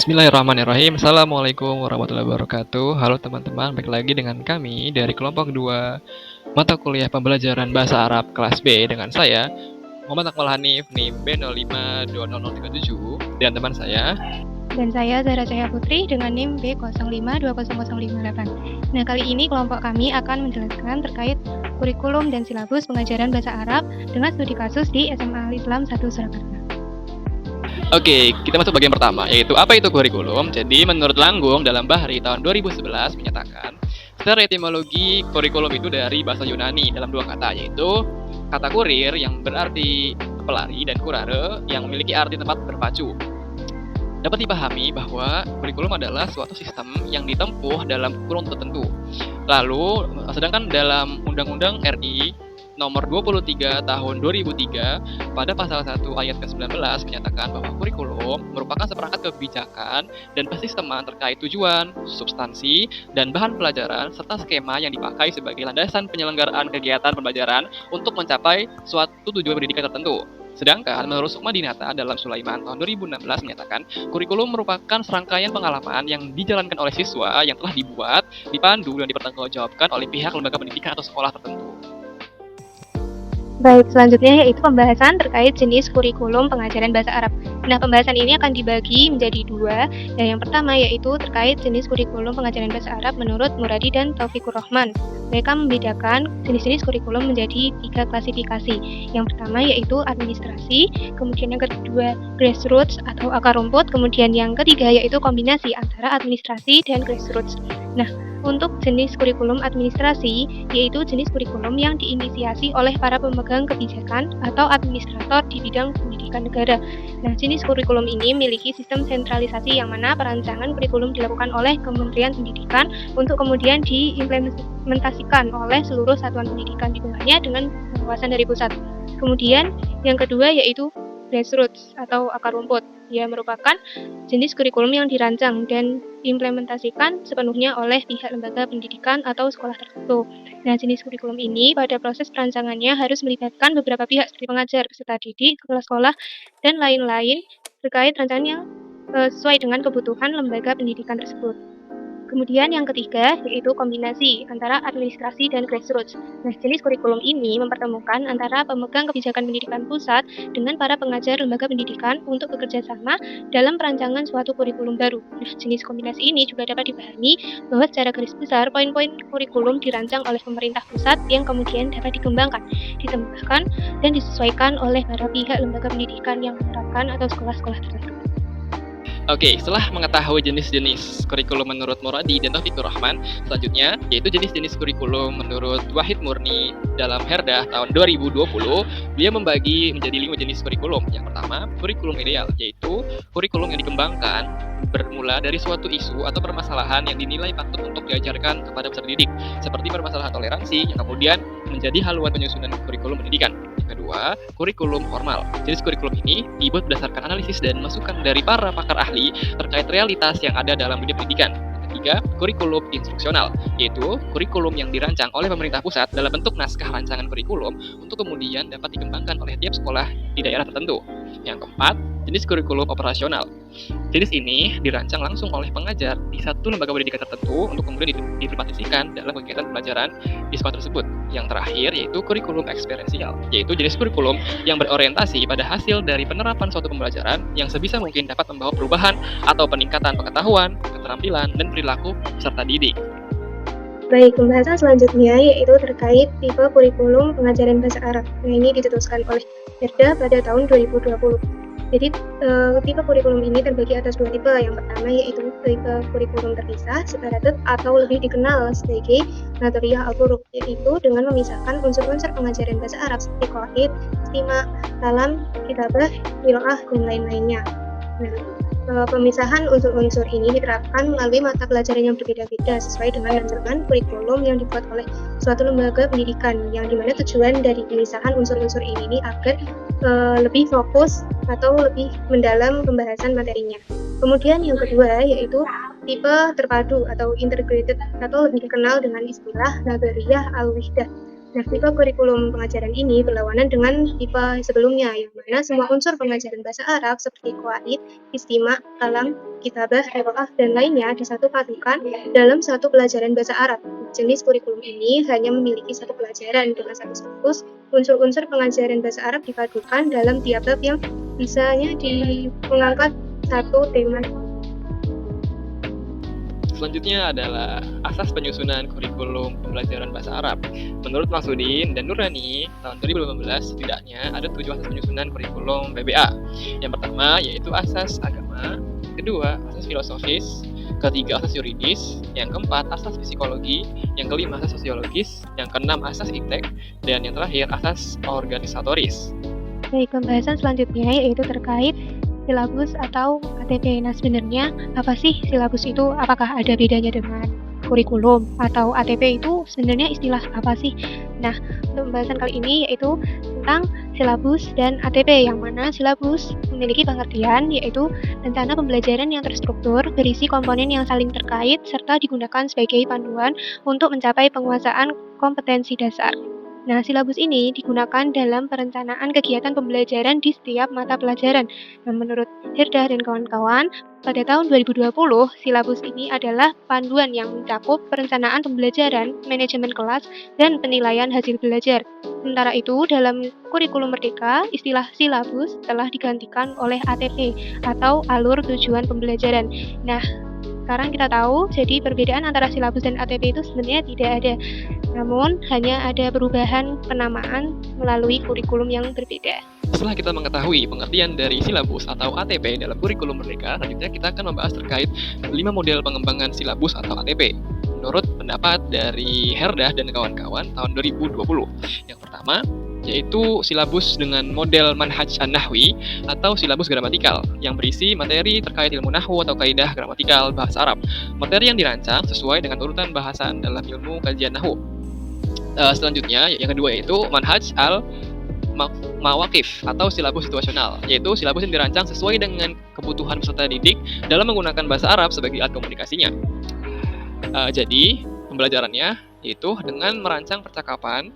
Bismillahirrahmanirrahim. Assalamualaikum warahmatullahi wabarakatuh. Halo teman-teman, balik lagi dengan kami dari kelompok 2 mata kuliah pembelajaran bahasa Arab kelas B dengan saya Muhammad Akmal Hanif NIM B0520037 dan teman saya. Dan saya Zahra Cahya Putri dengan NIM B0520058. Nah, kali ini kelompok kami akan menjelaskan terkait kurikulum dan silabus pengajaran bahasa Arab dengan studi kasus di SMA Al-Islam 1 Surakarta. Oke, kita masuk bagian pertama, yaitu apa itu kurikulum. Jadi menurut Langgung dalam Bahri tahun 2011 menyatakan secara etimologi kurikulum itu dari bahasa Yunani dalam dua kata, yaitu kata kurir yang berarti pelari dan kurare yang memiliki arti tempat berpacu. Dapat dipahami bahwa kurikulum adalah suatu sistem yang ditempuh dalam kurun tertentu. Lalu, sedangkan dalam Undang-Undang RI nomor 23 tahun 2003 pada pasal 1 ayat ke-19 menyatakan bahwa kurikulum merupakan seperangkat kebijakan dan pensisteman terkait tujuan, substansi, dan bahan pelajaran serta skema yang dipakai sebagai landasan penyelenggaraan kegiatan pembelajaran untuk mencapai suatu tujuan pendidikan tertentu. Sedangkan menurut Sukma Dinata dalam Sulaiman tahun 2016 menyatakan kurikulum merupakan serangkaian pengalaman yang dijalankan oleh siswa yang telah dibuat, dipandu, dan dipertanggungjawabkan oleh pihak lembaga pendidikan atau sekolah tertentu. Baik, selanjutnya yaitu pembahasan terkait jenis kurikulum pengajaran bahasa Arab. Nah, pembahasan ini akan dibagi menjadi dua. Yang pertama yaitu terkait jenis kurikulum pengajaran bahasa Arab menurut Muradi dan Taufikur Rahman. Mereka membedakan jenis-jenis kurikulum menjadi 3 klasifikasi. Yang pertama yaitu administrasi, kemudian yang kedua grassroots atau akar rumput, kemudian yang ketiga yaitu kombinasi antara administrasi dan grassroots. Nah, untuk jenis kurikulum administrasi, yaitu jenis kurikulum yang diinisiasi oleh para pemegang kebijakan atau administrator di bidang pendidikan negara. Nah, jenis kurikulum ini memiliki sistem sentralisasi yang mana perancangan kurikulum dilakukan oleh Kementerian Pendidikan untuk kemudian diimplementasikan oleh seluruh satuan pendidikan di bawahnya dengan pengawasan dari pusat. Kemudian, yang kedua yaitu grassroots atau akar rumput. Ia merupakan jenis kurikulum yang dirancang dan diimplementasikan sepenuhnya oleh pihak lembaga pendidikan atau sekolah tertentu. Nah, jenis kurikulum ini pada proses perancangannya harus melibatkan beberapa pihak seperti pengajar, peserta didik, kepala sekolah, dan lain-lain terkait rancangan yang sesuai dengan kebutuhan lembaga pendidikan tersebut. Kemudian yang ketiga yaitu kombinasi antara administrasi dan grassroots. Nah, jenis kurikulum ini mempertemukan antara pemegang kebijakan pendidikan pusat dengan para pengajar lembaga pendidikan untuk bekerja sama dalam perancangan suatu kurikulum baru. Nah, jenis kombinasi ini juga dapat dipahami bahwa secara garis besar poin-poin kurikulum dirancang oleh pemerintah pusat yang kemudian dapat dikembangkan, ditambahkan, dan disesuaikan oleh para pihak lembaga pendidikan yang menerapkan atau sekolah-sekolah tertentu. Oke, setelah mengetahui jenis-jenis kurikulum menurut Muradi dan Taufikur Rahman, selanjutnya yaitu jenis-jenis kurikulum menurut Wahid Murni dalam Herdah tahun 2020, beliau membagi menjadi 5 jenis kurikulum. Yang pertama, kurikulum ideal, yaitu kurikulum yang dikembangkan bermula dari suatu isu atau permasalahan yang dinilai patut untuk diajarkan kepada peserta didik, seperti permasalahan toleransi yang kemudian menjadi haluan penyusunan kurikulum pendidikan. Kedua, kurikulum formal. Jenis kurikulum ini dibuat berdasarkan analisis dan masukan dari para pakar ahli terkait realitas yang ada dalam dunia pendidikan. Ketiga, kurikulum instruksional, yaitu kurikulum yang dirancang oleh pemerintah pusat dalam bentuk naskah rancangan kurikulum untuk kemudian dapat dikembangkan oleh tiap sekolah di daerah tertentu. Yang keempat, jenis kurikulum operasional. Jenis ini dirancang langsung oleh pengajar di satu lembaga pendidikan tertentu untuk kemudian diimplementasikan dalam kegiatan pembelajaran di sekolah tersebut. Yang terakhir yaitu kurikulum eksperiensial, yaitu jenis kurikulum yang berorientasi pada hasil dari penerapan suatu pembelajaran yang sebisa mungkin dapat membawa perubahan atau peningkatan pengetahuan, keterampilan, dan perilaku peserta didik. Baik, pembahasan selanjutnya yaitu terkait tipe kurikulum pengajaran bahasa Arab. Nah, ini ditetuskan oleh Herda pada tahun 2020. Jadi, tipe kurikulum ini terbagi atas 2 tipe. Yang pertama yaitu tipe kurikulum terpisah, separated, atau lebih dikenal sebagai Nadoriyah Al-Furuq, yaitu dengan memisahkan unsur-unsur pengajaran bahasa Arab seperti qawaid, istima, kalam, kitabah, qiraah, dan lain-lainnya. Nah, pemisahan unsur-unsur ini diterapkan melalui mata pelajaran yang berbeda-beda sesuai dengan rancangan kurikulum yang dibuat oleh suatu lembaga pendidikan, yang dimana tujuan dari pemisahan unsur-unsur ini agar lebih fokus atau lebih mendalam pembahasan materinya. Kemudian yang kedua yaitu tipe terpadu atau integrated, atau lebih dikenal dengan istilah Nadoriyah Al-Wihdah. Nah, tipe kurikulum pengajaran ini berlawanan dengan tipe sebelumnya, yang mana semua unsur pengajaran bahasa Arab seperti qawaid, istima, kalam, kitabah, qiraah, dan lainnya disatukan dalam satu pelajaran bahasa Arab. Jenis kurikulum ini hanya memiliki satu pelajaran dengan satu siklus. Unsur-unsur pengajaran bahasa Arab dipadukan dalam tiap bab yang bisanya mengangkat satu tema. Selanjutnya adalah asas penyusunan kurikulum pembelajaran bahasa Arab. Menurut Maksudin dan Nurani, tahun 2015 setidaknya ada 7 asas penyusunan kurikulum PBA. Yang pertama yaitu asas agama, kedua asas filosofis, ketiga asas yuridis, yang keempat asas psikologi, yang kelima asas sosiologis, yang keenam asas iptek, dan yang terakhir asas organisatoris. Baik, pembahasan selanjutnya yaitu terkait silabus atau ATP. Nah, sebenarnya apa sih silabus itu? Apakah ada bedanya dengan kurikulum atau ATP itu sebenarnya istilah apa sih? Nah, pembahasan kali ini yaitu tentang silabus dan ATP, yang mana silabus memiliki pengertian yaitu rencana pembelajaran yang terstruktur, berisi komponen yang saling terkait, serta digunakan sebagai panduan untuk mencapai penguasaan kompetensi dasar. Nah, silabus ini digunakan dalam perencanaan kegiatan pembelajaran di setiap mata pelajaran. Nah, menurut Herdah dan kawan-kawan, pada tahun 2020, silabus ini adalah panduan yang mencakup perencanaan pembelajaran, manajemen kelas, dan penilaian hasil belajar. Sementara itu, dalam kurikulum Merdeka, istilah silabus telah digantikan oleh ATP atau alur tujuan pembelajaran. Nah, sekarang kita tahu, jadi perbedaan antara silabus dan ATP itu sebenarnya tidak ada. Namun, hanya ada perubahan penamaan melalui kurikulum yang berbeda. Setelah kita mengetahui pengertian dari silabus atau ATP dalam kurikulum Merdeka, selanjutnya kita akan membahas terkait 5 model pengembangan silabus atau ATP. Menurut pendapat dari Herdah dan kawan-kawan tahun 2020. Yang pertama, yaitu silabus dengan model manhaj an-nahwi atau silabus gramatikal yang berisi materi terkait ilmu nahwu atau kaidah gramatikal bahasa Arab. Materi yang dirancang sesuai dengan urutan bahasan dalam ilmu kajian nahwu. Selanjutnya, yang kedua yaitu manhaj al-mawaqif atau silabus situasional, yaitu silabus yang dirancang sesuai dengan kebutuhan peserta didik dalam menggunakan bahasa Arab sebagai alat komunikasinya. Jadi, pembelajarannya yaitu dengan merancang percakapan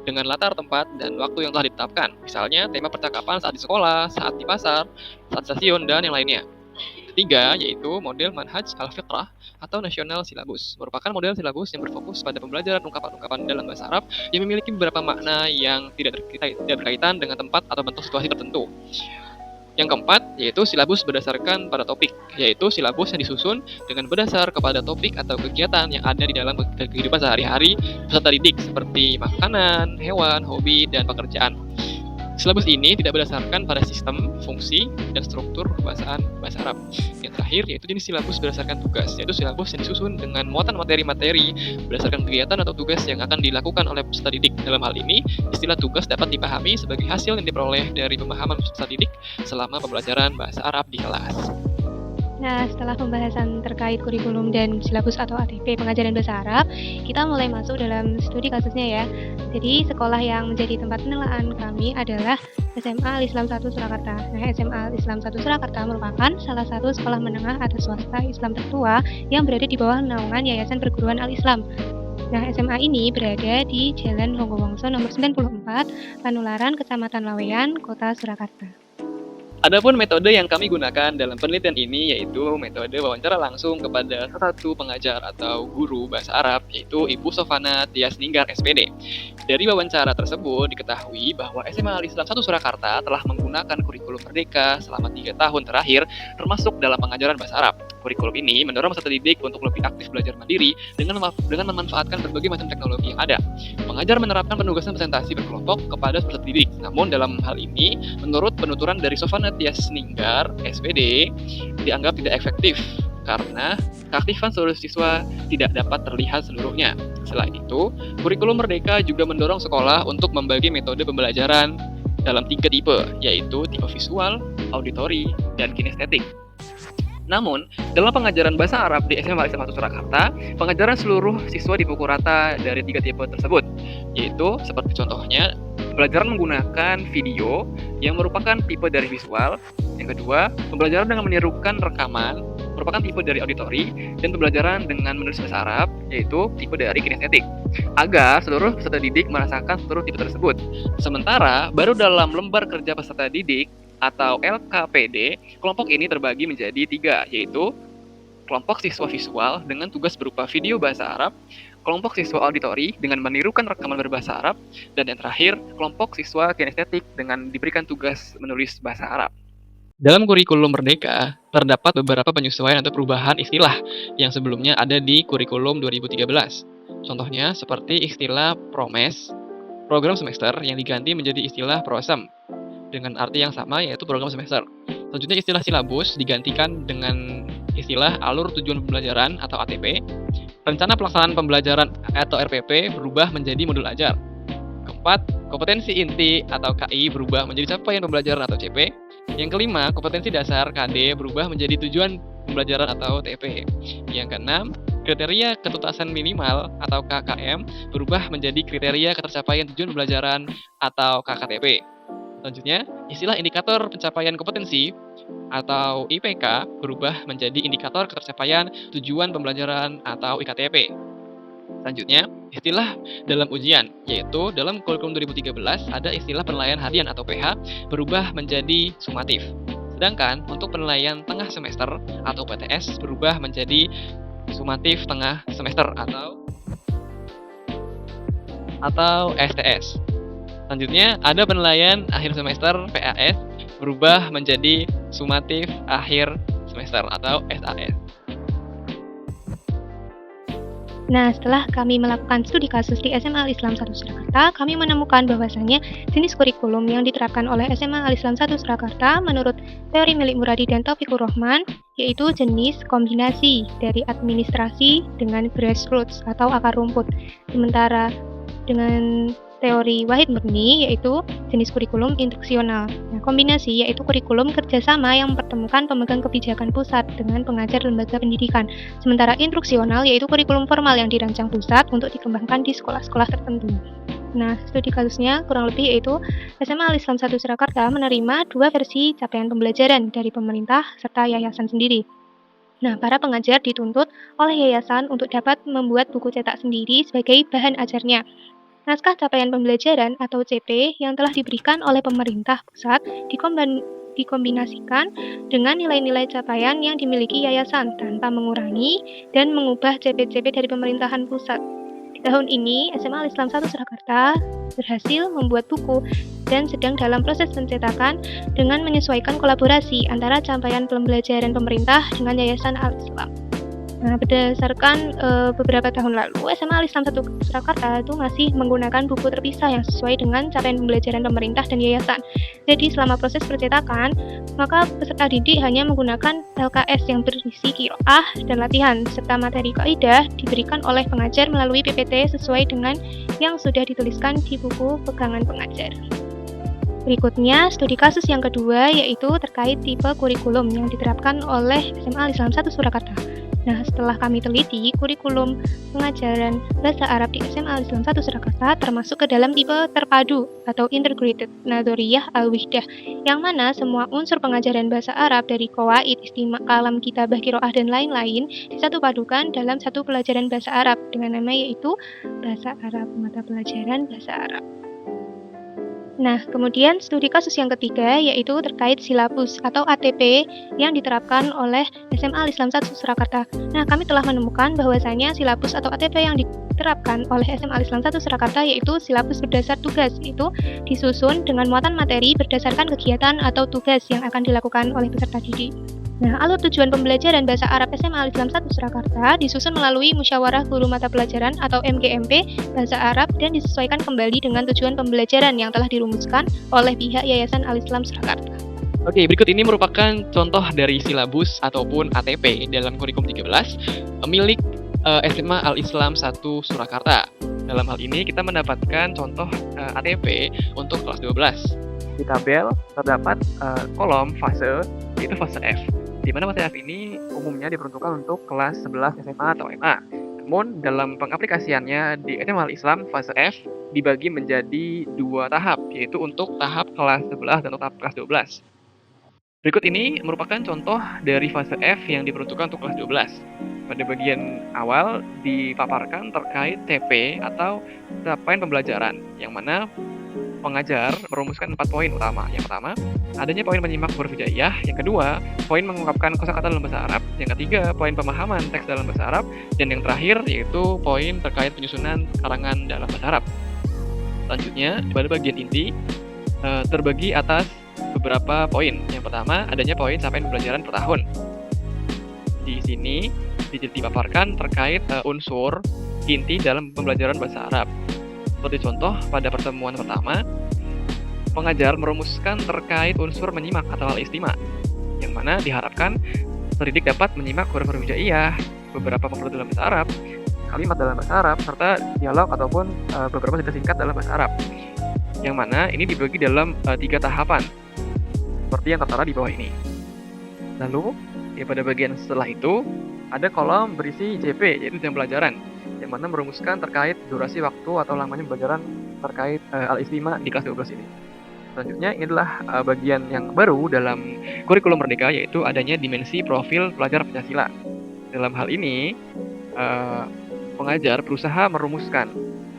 dengan latar tempat dan waktu yang telah ditetapkan. Misalnya, tema percakapan saat di sekolah, saat di pasar, saat stasiun, dan yang lainnya. Ketiga, yaitu model manhaj al-fiqrah atau national syllabus. Merupakan model silabus yang berfokus pada pembelajaran ungkapan-ungkapan dalam bahasa Arab yang memiliki beberapa makna yang tidak berkaitan dengan tempat atau bentuk situasi tertentu. Yang keempat, yaitu silabus berdasarkan pada topik, yaitu silabus yang disusun dengan berdasar kepada topik atau kegiatan yang ada di dalam kehidupan sehari-hari peserta didik seperti makanan, hewan, hobi, dan pekerjaan. Silabus ini tidak berdasarkan pada sistem, fungsi, dan struktur bahasaan bahasa Arab. Yang terakhir yaitu jenis silabus berdasarkan tugas, yaitu silabus yang disusun dengan muatan materi-materi berdasarkan kegiatan atau tugas yang akan dilakukan oleh peserta didik. Dalam hal ini, istilah tugas dapat dipahami sebagai hasil yang diperoleh dari pemahaman peserta didik selama pembelajaran bahasa Arab di kelas. Nah, setelah pembahasan terkait kurikulum dan silabus atau ATP pengajaran bahasa Arab, kita mulai masuk dalam studi kasusnya ya. Jadi, sekolah yang menjadi tempat penelaan kami adalah SMA Al-Islam 1 Surakarta. Nah, SMA Al-Islam 1 Surakarta merupakan salah satu sekolah menengah atau swasta Islam tertua yang berada di bawah naungan Yayasan Perguruan Al-Islam. Nah, SMA ini berada di Jalan Honggo-Wongso nomor 94, Panularan, Kecamatan Laweyan, Kota Surakarta. Adapun metode yang kami gunakan dalam penelitian ini yaitu metode wawancara langsung kepada salah satu pengajar atau guru bahasa Arab, yaitu Ibu Sofana Tias Ninggar SPD. Dari wawancara tersebut diketahui bahwa SMA Al-Islam 1 Surakarta telah menggunakan kurikulum Merdeka selama 3 tahun terakhir, termasuk dalam pengajaran bahasa Arab. Kurikulum ini mendorong peserta didik untuk lebih aktif belajar mandiri dengan memanfaatkan berbagai macam teknologi yang ada. Pengajar menerapkan penugasan presentasi berkelompok kepada peserta didik. Namun dalam hal ini, menurut penuturan dari Sofana Tias Ninggar SPD, dianggap tidak efektif karena keaktifan seluruh siswa tidak dapat terlihat seluruhnya. Selain itu, kurikulum Merdeka juga mendorong sekolah untuk membagi metode pembelajaran dalam 3 tipe, yaitu tipe visual, auditori, dan kinestetik. Namun, dalam pengajaran bahasa Arab di SMA Al-Islam 1 Surakarta, pengajaran seluruh siswa dipukul rata dari 3 tipe tersebut, yaitu seperti contohnya, pembelajaran menggunakan video yang merupakan tipe dari visual. Yang kedua, pembelajaran dengan menirukan rekaman merupakan tipe dari auditori dan pembelajaran dengan menulis bahasa Arab, yaitu tipe dari kinestetik. Agar seluruh peserta didik merasakan seluruh tipe tersebut. Sementara, baru dalam lembar kerja peserta didik atau LKPD, kelompok ini terbagi menjadi 3, yaitu kelompok siswa visual dengan tugas berupa video bahasa Arab, kelompok siswa auditori dengan menirukan rekaman berbahasa Arab, dan yang terakhir, kelompok siswa kinestetik dengan diberikan tugas menulis bahasa Arab. Dalam kurikulum Merdeka, terdapat beberapa penyesuaian atau perubahan istilah yang sebelumnya ada di kurikulum 2013. Contohnya seperti istilah PROMES, program semester, yang diganti menjadi istilah PROSEM, dengan arti yang sama yaitu program semester. Selanjutnya istilah silabus digantikan dengan istilah alur tujuan pembelajaran atau ATP. Rencana pelaksanaan pembelajaran atau RPP berubah menjadi modul ajar. Keempat, kompetensi inti atau KI berubah menjadi capaian pembelajaran atau CP. Yang kelima, kompetensi dasar KD berubah menjadi tujuan pembelajaran atau TP. Yang keenam, kriteria ketuntasan minimal atau KKM berubah menjadi kriteria ketercapaian tujuan pembelajaran atau KKTP. Selanjutnya, istilah indikator pencapaian kompetensi atau IPK berubah menjadi indikator ketercapaian tujuan pembelajaran atau IKTP. Selanjutnya, istilah dalam ujian, yaitu dalam kurikulum 2013 ada istilah penilaian harian atau PH berubah menjadi sumatif. Sedangkan untuk penilaian tengah semester atau PTS berubah menjadi sumatif tengah semester atau STS. Selanjutnya, ada penilaian akhir semester PAS berubah menjadi sumatif akhir semester atau SAS. Nah, setelah kami melakukan studi kasus di SMA Al-Islam 1 Surakarta, kami menemukan bahwasannya jenis kurikulum yang diterapkan oleh SMA Al-Islam 1 Surakarta menurut teori milik Muradi dan Taufikur Rahman, yaitu jenis kombinasi dari administrasi dengan grassroots atau akar rumput. Sementara dengan teori Wahid Murni yaitu jenis kurikulum instruksional. Nah, kombinasi yaitu kurikulum kerjasama yang mempertemukan pemegang kebijakan pusat dengan pengajar lembaga pendidikan. Sementara instruksional yaitu kurikulum formal yang dirancang pusat untuk dikembangkan di sekolah-sekolah tertentu. Nah, studi kasusnya kurang lebih yaitu SMA Al-Islam 1 Surakarta menerima 2 versi capaian pembelajaran dari pemerintah serta yayasan sendiri. Nah, para pengajar dituntut oleh yayasan untuk dapat membuat buku cetak sendiri sebagai bahan ajarnya. Naskah capaian pembelajaran atau CP yang telah diberikan oleh pemerintah pusat dikombinasikan dengan nilai-nilai capaian yang dimiliki yayasan tanpa mengurangi dan mengubah CP-CP dari pemerintahan pusat. Di tahun ini, SMA Al-Islam 1 Surakarta berhasil membuat buku dan sedang dalam proses pencetakan dengan menyesuaikan kolaborasi antara capaian pembelajaran pemerintah dengan Yayasan Al-Islam. Nah, berdasarkan beberapa tahun lalu, SMA Al-Islam 1 Surakarta itu masih menggunakan buku terpisah yang sesuai dengan capaian pembelajaran pemerintah dan yayasan. Jadi, selama proses percetakan, maka peserta didik hanya menggunakan LKS yang berisi qiraah dan latihan, serta materi kaidah diberikan oleh pengajar melalui PPT sesuai dengan yang sudah dituliskan di buku pegangan pengajar. Berikutnya, studi kasus yang kedua yaitu terkait tipe kurikulum yang diterapkan oleh SMA Al-Islam 1 Surakarta. Nah, setelah kami teliti, kurikulum pengajaran bahasa Arab di SMA Al-Islam 1 Surakarta termasuk ke dalam tipe terpadu atau integrated nadoriyah al-wihdah, yang mana semua unsur pengajaran bahasa Arab dari qawaid, istimak, kalam, kitabah, qiraah, dan lain-lain disatupadukan dalam satu pelajaran bahasa Arab dengan nama yaitu Bahasa Arab, mata pelajaran bahasa Arab. Nah, kemudian studi kasus yang ketiga yaitu terkait silabus atau ATP yang diterapkan oleh SMA Al-Islam 1 Surakarta. Nah, kami telah menemukan bahwasanya silabus atau ATP yang diterapkan oleh SMA Al-Islam 1 Surakarta yaitu silabus berdasar tugas, itu disusun dengan muatan materi berdasarkan kegiatan atau tugas yang akan dilakukan oleh peserta didik. Nah, alur tujuan pembelajaran bahasa Arab SMA Al-Islam 1 Surakarta disusun melalui Musyawarah Guru Mata Pelajaran atau MGMP Bahasa Arab dan disesuaikan kembali dengan tujuan pembelajaran yang telah dirumuskan oleh pihak Yayasan Al-Islam Surakarta. Oke, berikut ini merupakan contoh dari silabus ataupun ATP dalam kurikulum 13 milik SMA Al-Islam 1 Surakarta. Dalam hal ini kita mendapatkan contoh ATP untuk kelas 12. Di tabel terdapat kolom fase, yaitu fase F, di mana fase F ini umumnya diperuntukkan untuk kelas 11 SMA atau MA. Namun dalam pengaplikasiannya di SMA Al-Islam, fase F dibagi menjadi 2 tahap, yaitu untuk tahap kelas 11 dan tahap kelas 12. Berikut ini merupakan contoh dari fase F yang diperuntukkan untuk kelas 12. Pada bagian awal dipaparkan terkait TP atau capaian pembelajaran, yang mana pengajar merumuskan 4 poin utama. Yang pertama, adanya poin menyimak huruf hijaiyah. Yang kedua, poin mengungkapkan kosakata dalam bahasa Arab. Yang ketiga, poin pemahaman teks dalam bahasa Arab. Dan yang terakhir, yaitu poin terkait penyusunan karangan dalam bahasa Arab. Selanjutnya, pada bagian inti, terbagi atas beberapa poin. Yang pertama, adanya poin capaian pembelajaran per tahun. Di sini dipaparkan terkait unsur inti dalam pembelajaran bahasa Arab. Seperti contoh, pada pertemuan pertama, pengajar merumuskan terkait unsur menyimak atau al-istima, yang mana diharapkan pendidik dapat menyimak huruf-huruf hijaiyah, beberapa maf'ul dalam bahasa Arab, kalimat dalam bahasa Arab, serta dialog ataupun beberapa cerita singkat dalam bahasa Arab. Yang mana ini dibagi dalam 3 tahapan, seperti yang tertera di bawah ini. Lalu, pada bagian setelah itu, ada kolom berisi JP, yaitu jam pelajaran, yang mana merumuskan terkait durasi waktu atau lamanya pembelajaran terkait al-istima di kelas 12 ini. Selanjutnya, ini adalah bagian yang baru dalam kurikulum Merdeka, yaitu adanya dimensi profil pelajar Pancasila. Dalam hal ini, pengajar berusaha merumuskan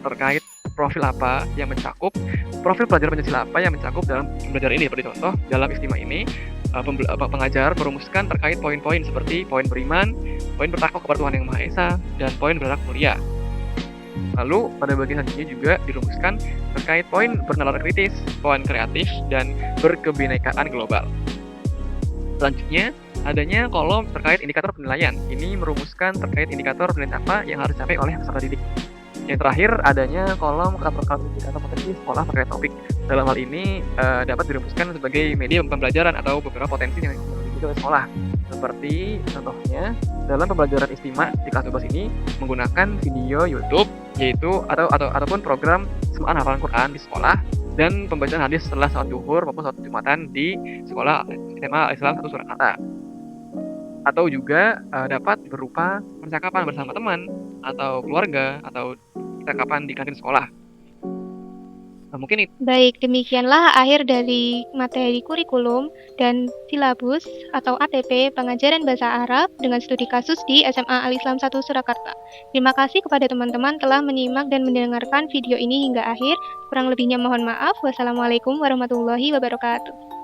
terkait profil apa yang mencakup, profil pelajar Pancasila apa yang mencakup dalam pembelajaran ini. Seperti contoh, dalam istima ini, pengajar merumuskan terkait poin-poin seperti poin beriman, poin bertakwa kepada Tuhan Yang Maha Esa, dan poin berakhlak mulia. Lalu pada bagian selanjutnya juga dirumuskan terkait poin bernalar kritis, poin kreatif, dan berkebinekaan global. Selanjutnya, adanya kolom terkait indikator penilaian. Ini merumuskan terkait indikator penilaian apa yang harus dicapai oleh peserta didik. Yang terakhir, adanya kolom indikator potensi sekolah terkait topik. Dalam hal ini dapat dirumuskan sebagai media pembelajaran atau beberapa potensi yang dimiliki oleh sekolah. Seperti contohnya, dalam pembelajaran istima di kelas 12 ini menggunakan video YouTube, yaitu ataupun program semaan hafalan Quran di sekolah, dan pembacaan hadis setelah salat zuhur maupun salat Jumatan di sekolah SMA Islam 1 Surakarta. Atau juga dapat berupa percakapan bersama teman atau keluarga atau percakapan di kantin sekolah. Mungkin itu. Baik, demikianlah akhir dari materi kurikulum dan silabus atau ATP pengajaran bahasa Arab dengan studi kasus di SMA Al-Islam 1 Surakarta. Terima kasih kepada teman-teman telah menyimak dan mendengarkan video ini hingga akhir. Kurang lebihnya mohon maaf. Wassalamualaikum warahmatullahi wabarakatuh.